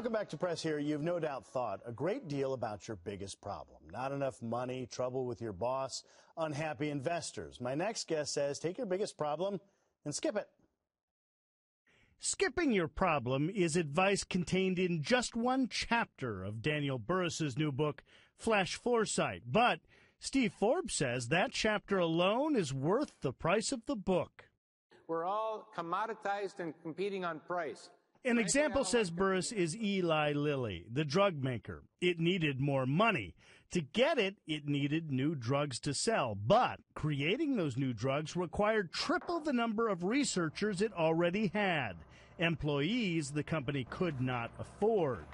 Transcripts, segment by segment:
Welcome back to Press Here. You've no doubt thought a great deal about your biggest problem. Not enough money, trouble with your boss, unhappy investors. My next guest says take your biggest problem and skip it. Skipping your problem is advice contained in just one chapter of Daniel Burrus's new book, Flash Foresight. But Steve Forbes says that chapter alone is worth the price of the book. We're all commoditized and competing on price. An example, says Burrus, is Eli Lilly, the drug maker. It needed more money. To get it, it needed new drugs to sell. But creating those new drugs required triple the number of researchers it already had. Employees the company could not afford.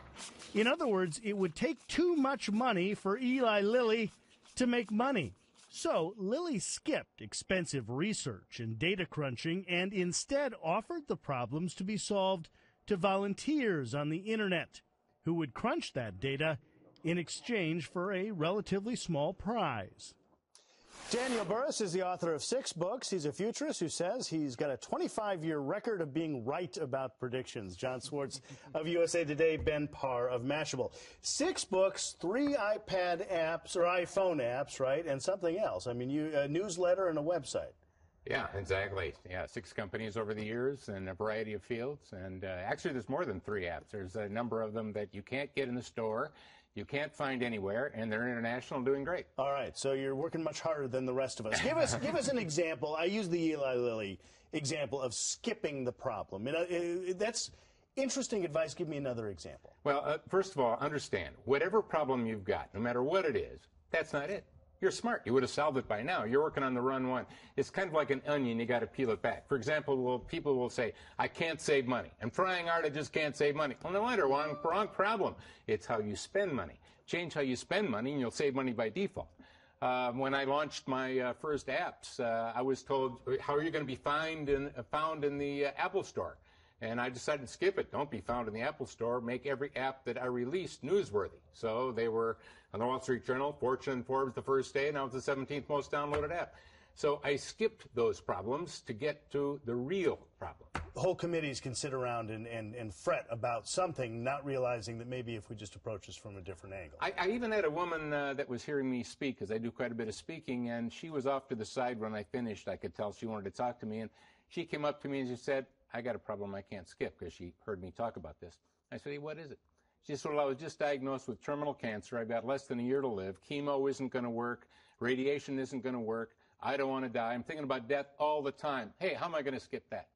In other words, it would take too much money for Eli Lilly to make money. So Lilly skipped expensive research and data crunching and instead offered the problems to be solved to volunteers on the internet who would crunch that data in exchange for a relatively small prize. Daniel Burrus is the author of 6 books. He's a futurist who says he's got a 25-year record of being right about predictions. John Swartz of USA Today, Ben Parr of Mashable. 6 books, 3 iPad apps or iPhone apps, right, and something else. I mean, a newsletter and a website. Yeah, exactly. Yeah, 6 companies over the years in a variety of fields. And actually, there's more than 3 apps. There's a number of them that you can't get in the store, you can't find anywhere, and they're international and doing great. All right, so you're working much harder than the rest of us. Give us an example. I use the Eli Lilly example of skipping the problem. That's interesting advice. Give me another example. Well, first of all, understand, whatever problem you've got, no matter what it is, that's not it. You're smart. You would have solved it by now. You're working on the run one. It's kind of like an onion. You got to peel it back. For example, people will say, I can't save money. I'm trying hard. I just can't save money. Well, no wonder. Wrong problem. It's how you spend money. Change how you spend money, and you'll save money by default. When I launched my first apps, I was told, how are you going to be found in the Apple Store? And I decided to skip it. Don't be found in the Apple Store. Make every app that I released newsworthy. So they were on the Wall Street Journal, Fortune, and Forbes the first day, and now it's the 17th most downloaded app. So I skipped those problems to get to the real problem. Whole committees can sit around and fret about something, not realizing that maybe if we just approach this from a different angle. I even had a woman that was hearing me speak, because I do quite a bit of speaking, and she was off to the side when I finished. I could tell she wanted to talk to me, and she came up to me and she said, I got a problem I can't skip, because she heard me talk about this. I said, hey, what is it? She said, well, I was just diagnosed with terminal cancer. I've got less than a year to live. Chemo isn't going to work. Radiation isn't going to work. I don't want to die. I'm thinking about death all the time. Hey, how am I going to skip that?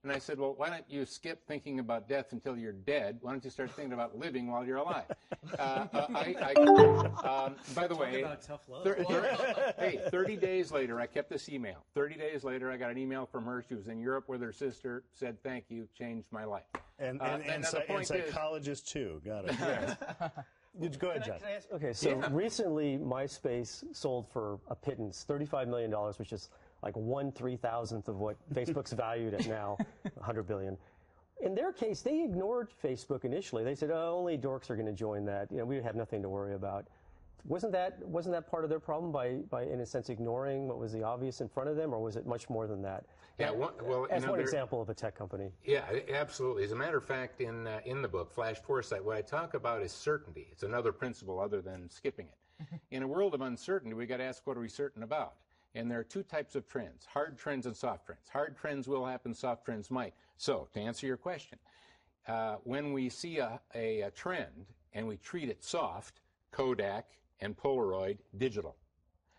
And I said, well, why don't you skip thinking about death until you're dead? Why don't you start thinking about living while you're alive? By the way, 30 days later, I kept this email. 30 days later, I got an email from her. She was in Europe with her sister, said, thank you, changed my life. And psychologists, too. Got it. Yes. Go ahead, John. Okay, so recently, MySpace sold for a pittance, $35 million, which is like 1/3000th of what Facebook's valued at now, 100 billion. In their case, they ignored Facebook initially. They said, oh, only dorks are going to join that. You know, we have nothing to worry about. Wasn't that part of their problem by in a sense ignoring what was the obvious in front of them, or was it much more than that? Yeah, well, as one example of a tech company. Yeah, absolutely. As a matter of fact, in the book Flash Foresight, what I talk about is certainty. It's another principle other than skipping it. In a world of uncertainty, we got to ask, what are we certain about? And there are 2 types of trends: hard trends and soft trends. Hard trends will happen, soft trends might. So, to answer your question, when we see a trend and we treat it soft, Kodak and Polaroid digital.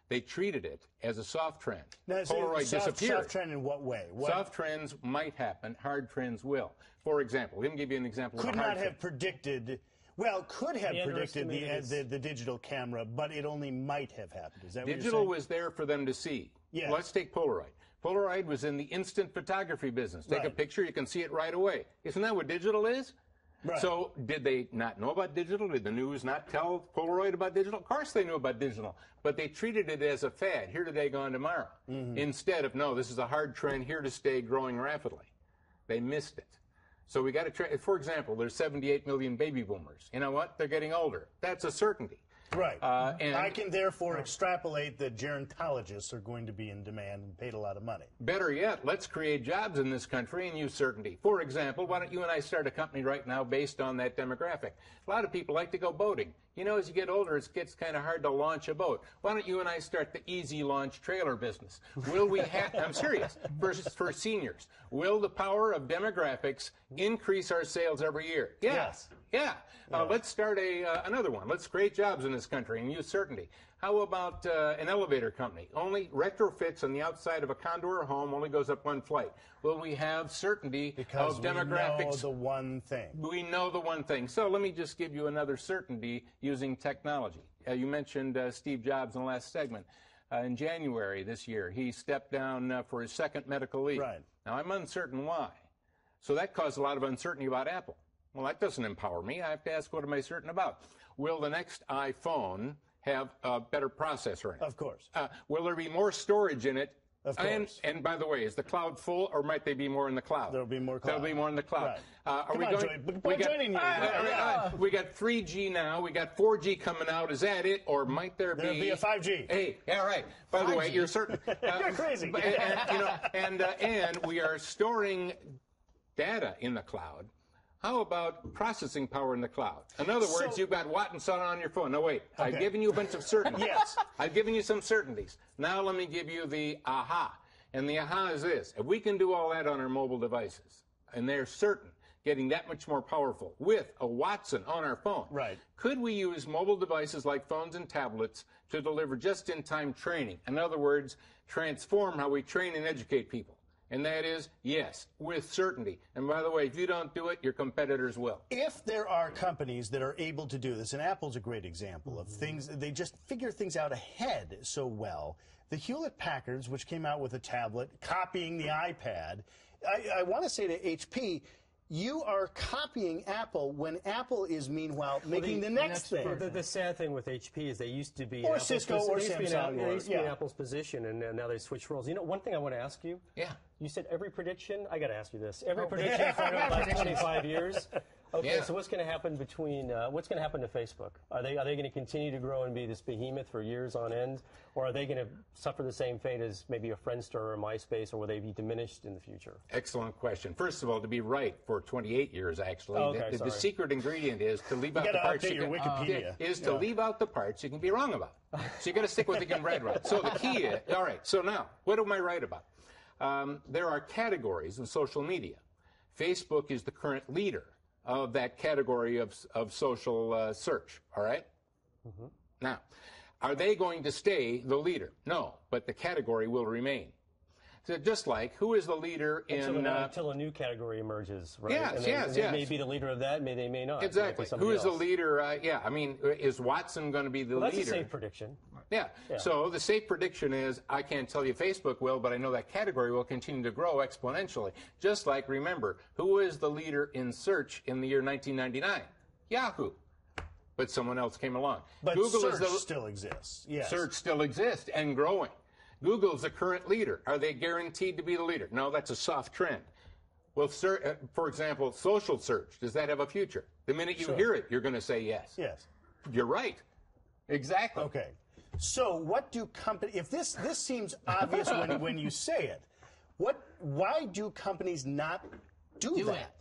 They treated it as a soft trend. Now, Polaroid disappeared. Soft trend in what way? Soft trends might happen. Hard trends will. For example, let me give you an example. Could not have predicted. Well, could have predicted the digital camera, but it only might have happened. Is that what you're saying? Digital was there for them to see. Yes. Let's take Polaroid. Polaroid was in the instant photography business. Take a picture, you can see it right away. Isn't that what digital is? Right. So did they not know about digital? Did the news not tell Polaroid about digital? Of course they knew about digital, but they treated it as a fad, here today, gone tomorrow, instead of, no, this is a hard trend, here to stay, growing rapidly. They missed it. So we got to, for example, there's 78 million baby boomers. You know what? They're getting older. That's a certainty. Right. And I can therefore extrapolate that gerontologists are going to be in demand and paid a lot of money. better yet, let's create jobs in this country and use certainty. For example, why don't you and I start a company right now based on that demographic? A lot of people like to go boating. You know, as you get older, it gets kind of hard to launch a boat. Why don't you and I start the easy launch trailer business? Will we have, I'm serious, for seniors, will the power of demographics increase our sales every year? Yeah. Yes. Yeah. Let's start another one. Let's create jobs in this country and use certainty. How about an elevator company? Only retrofits on the outside of a condo or home, only goes up one flight. Will we have certainty Because of demographics? we know the one thing. We know the one thing. So let me just give you another certainty using technology. You mentioned Steve Jobs in the last segment. In January this year, he stepped down for his second medical leave. Right. Now, I'm uncertain why. So that caused a lot of uncertainty about Apple. Well, that doesn't empower me. I have to ask, what am I certain about? Will the next iPhone have a better processor in it? Of course. Will there be more storage in it? Of course. And by the way, is the cloud full, or might they be more in the cloud? There'll be more cloud. There'll be more in the cloud. Right. Are we going? Joining you. We got 3G now. We got 4G coming out. Is that it, or might there There'll be a 5G. Hey, yeah, right. By the way, you're certain. You're crazy. And we are storing data in the cloud. How about processing power in the cloud? In other words, you've got Watt and Sun on your phone. No, wait. Okay. I've given you a bunch of certainties. Yes. I've given you some certainties. Now let me give you the aha. And the aha is this. If we can do all that on our mobile devices, and they're certain, getting that much more powerful with a Watson on our phone, right, could we use mobile devices like phones and tablets to deliver just-in-time training? In other words, transform how we train and educate people. And that is, yes, with certainty. And by the way, if you don't do it, your competitors will. If there are companies that are able to do this, and Apple's a great example of things, they just figure things out ahead so well. The Hewlett-Packards, which came out with a tablet, copying the iPad, I want to say to HP, you are copying Apple when Apple is meanwhile making the next thing. The sad thing with HP is they used to be or Cisco or Samsung. They used to be in Apple's position, and now they switched roles. You know, one thing I want to ask you. Yeah. You said every prediction. I got to ask you this. Every prediction for the last 25 years. Okay, so what's going to happen between? What's going to happen to Facebook? Are they going to continue to grow and be this behemoth for years on end, or are they going to suffer the same fate as maybe a Friendster or MySpace, or will they be diminished in the future? Excellent question. First of all, to be right for 28 years, actually, the secret ingredient is to leave out the parts. Leave out the parts you can be wrong about. So you got to stick with the you can read right. So the key is all right. So now, what am I right about? There are categories of social media. Facebook is the current leader of that category of social search, all right? Mm-hmm. Now, are they going to stay the leader? No, but the category will remain. So just like, who is the leader until a new category emerges, right? Yes. They may be the leader of that, they may not. Exactly. Who is the leader? I mean, is Watson going to be the leader? That's a safe prediction. Yeah. So the safe prediction is, I can't tell you Facebook will, but I know that category will continue to grow exponentially. Just like, remember, who is the leader in search in the year 1999? Yahoo. But someone else came along. But Google still exists. Yes. Search still exists and growing. Google's the current leader. Are they guaranteed to be the leader? No, that's a soft trend. Well, for example, social search, does that have a future? The minute you hear it, you're going to say yes. Yes. You're right. Exactly. Okay. So what do companies, if this seems obvious when you say it, why do companies not do that?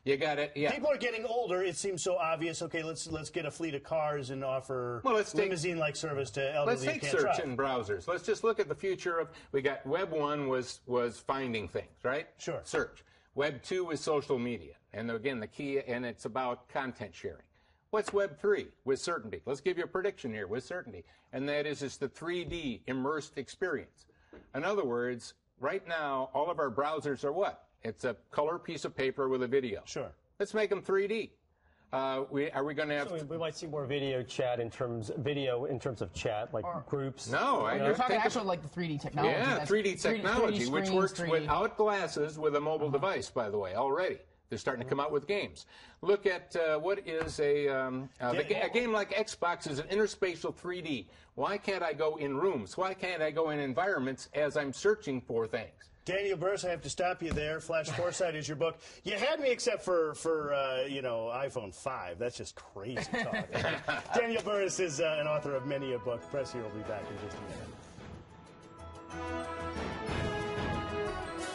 You got it. Yeah. People are getting older. It seems so obvious. Okay, let's get a fleet of cars and offer limousine-like service to elderly. Let's take search and browsers. Let's just look at the future of. We got Web 1 was finding things, right? Sure. Search. Web 2 is social media, and again the key, and it's about content sharing. What's Web 3? With certainty. Let's give you a prediction here with certainty, and that is it's the 3D immersed experience. In other words, right now all of our browsers are what? It's a color piece of paper with a video. Sure. Let's make them 3D. Are we going to have? So we might see more video in terms of chat, like groups. No, you're talking actually like the 3D technology. Yeah, 3D technology, 3D which works without glasses with a mobile device, by the way, already. They're starting to come out with games. Look at what is a game like Xbox is an interspatial 3D. Why can't I go in rooms? Why can't I go in environments as I'm searching for things? Daniel Burrus, I have to stop you there. Flash Foresight is your book. You had me except for iPhone 5. That's just crazy talk. Daniel Burrus is an author of many a book. Press here will be back in just a minute.